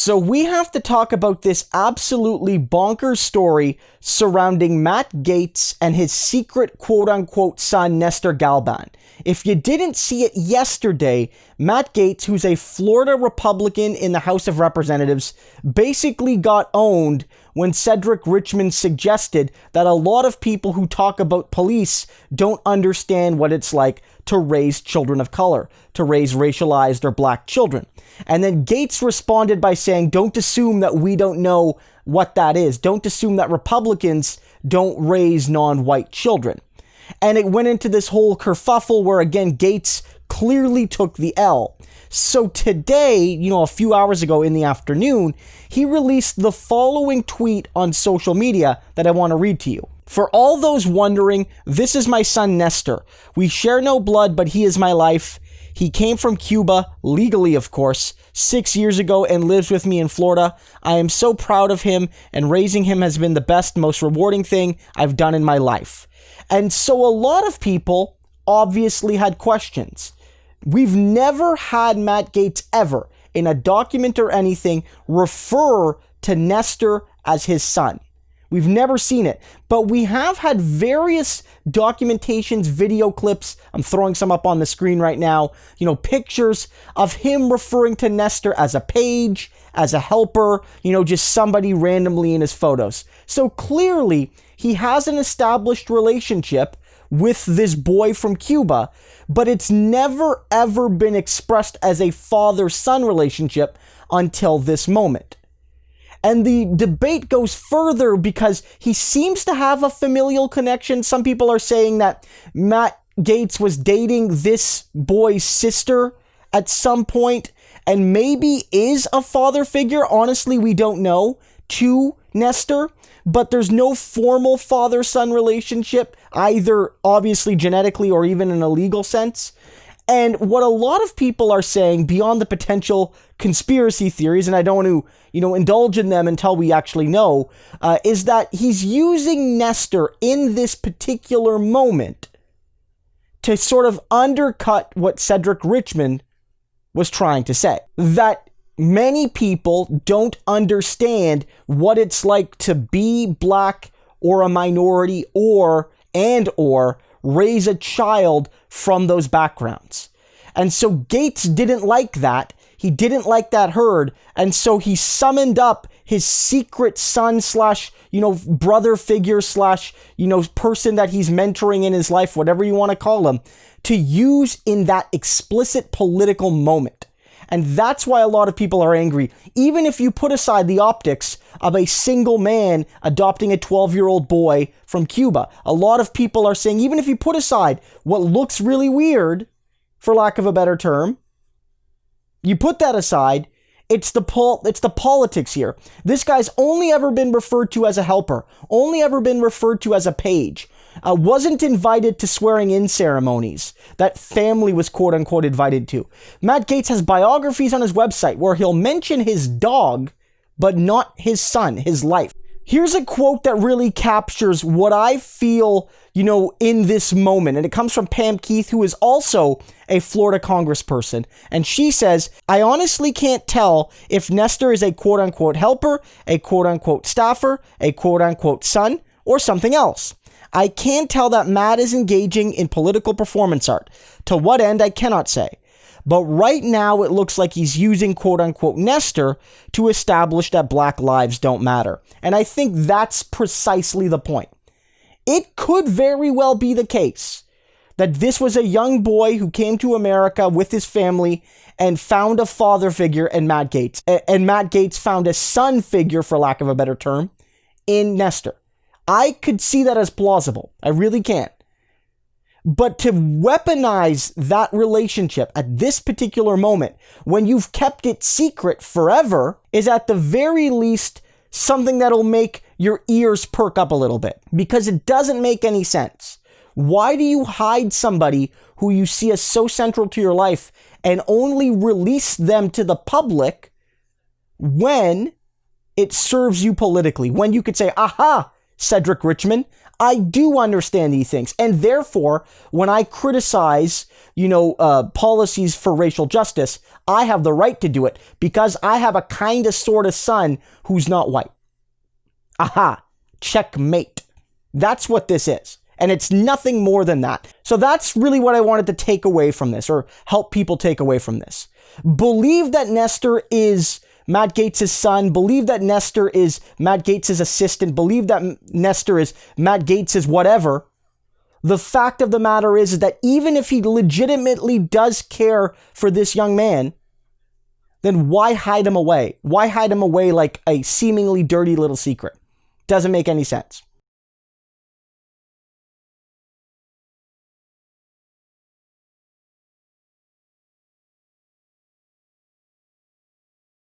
So we have to talk about this absolutely bonkers story surrounding Matt Gaetz and his secret quote-unquote son, Nestor Galban. If you didn't see it yesterday, Matt Gaetz, who's a Florida Republican in the House of Representatives, basically got owned when Cedric Richmond suggested that a lot of people who talk about police don't understand what it's like to raise children of color, to raise racialized or black children. And then Gaetz responded by saying, don't assume that we don't know what that is. Don't assume that Republicans don't raise non-white children. And it went into this whole kerfuffle where, again, Gaetz clearly took the L. So today, a few hours ago in the afternoon, he released the following tweet on social media that I want to read to you. For all those wondering, this is my son Nestor. We share no blood, but he is my life. He came from Cuba, legally of course, 6 years ago and lives with me in Florida. I am so proud of him, and raising him has been the best, most rewarding thing I've done in my life. And so a lot of people obviously had questions. We've never had Matt Gaetz ever, in a document or anything, refer to Nestor as his son. We've never seen it, but we have had various documentations, video clips. I'm throwing some up on the screen right now, pictures of him referring to Nestor as a page, as a helper, just somebody randomly in his photos. So clearly he has an established relationship with this boy from Cuba, but it's never ever been expressed as a father-son relationship until this moment. And the debate goes further because he seems to have a familial connection. Some people are saying that Matt Gaetz was dating this boy's sister at some point and maybe is a father figure. Honestly, we don't know, to Nestor, but there's no formal father-son relationship, either obviously genetically or even in a legal sense. And what a lot of people are saying, beyond the potential conspiracy theories, and I don't want to, indulge in them until we actually know, is that he's using Nestor in this particular moment to sort of undercut what Cedric Richmond was trying to say. That many people don't understand what it's like to be black or a minority or raise a child from those backgrounds. And so Gaetz didn't like that. He didn't like that heard. And so he summoned up his secret son / brother figure / person that he's mentoring in his life, whatever you want to call him, to use in that explicit political moment. And that's why a lot of people are angry. Even if you put aside the optics of a single man adopting a 12-year-old boy from Cuba, a lot of people are saying, even if you put aside what looks really weird, for lack of a better term, you put that aside, it's the politics here. This guy's only ever been referred to as a helper, only ever been referred to as a page. Wasn't invited to swearing-in ceremonies that family was quote-unquote invited to. Matt Gaetz has biographies on his website where he'll mention his dog, but not his son, his life. Here's a quote that really captures what I feel, in this moment. And it comes from Pam Keith, who is also a Florida congressperson. And she says, I honestly can't tell if Nestor is a quote-unquote helper, a quote-unquote staffer, a quote-unquote son, or something else. I can tell that Matt is engaging in political performance art. To what end, I cannot say. But right now, it looks like he's using quote-unquote Nestor to establish that Black lives don't matter. And I think that's precisely the point. It could very well be the case that this was a young boy who came to America with his family and found a father figure in Matt Gaetz. And Matt Gaetz found a son figure, for lack of a better term, in Nestor. I could see that as plausible. I really can. But to weaponize that relationship at this particular moment, when you've kept it secret forever, is at the very least something that'll make your ears perk up a little bit. Because it doesn't make any sense. Why do you hide somebody who you see as so central to your life and only release them to the public when it serves you politically? When you could say, aha, Cedric Richmond. I do understand these things. And therefore, when I criticize, policies for racial justice, I have the right to do it because I have a kind of sort of son who's not white. Aha, checkmate. That's what this is. And it's nothing more than that. So that's really what I wanted to take away from this, or help people take away from this. Believe that Nestor is Matt Gaetz' son. Believe that Nestor is Matt Gaetz' assistant. Believe that Nestor is Matt Gaetz' whatever. The fact of the matter is that even if he legitimately does care for this young man, then why hide him away? Why hide him away like a seemingly dirty little secret? Doesn't make any sense.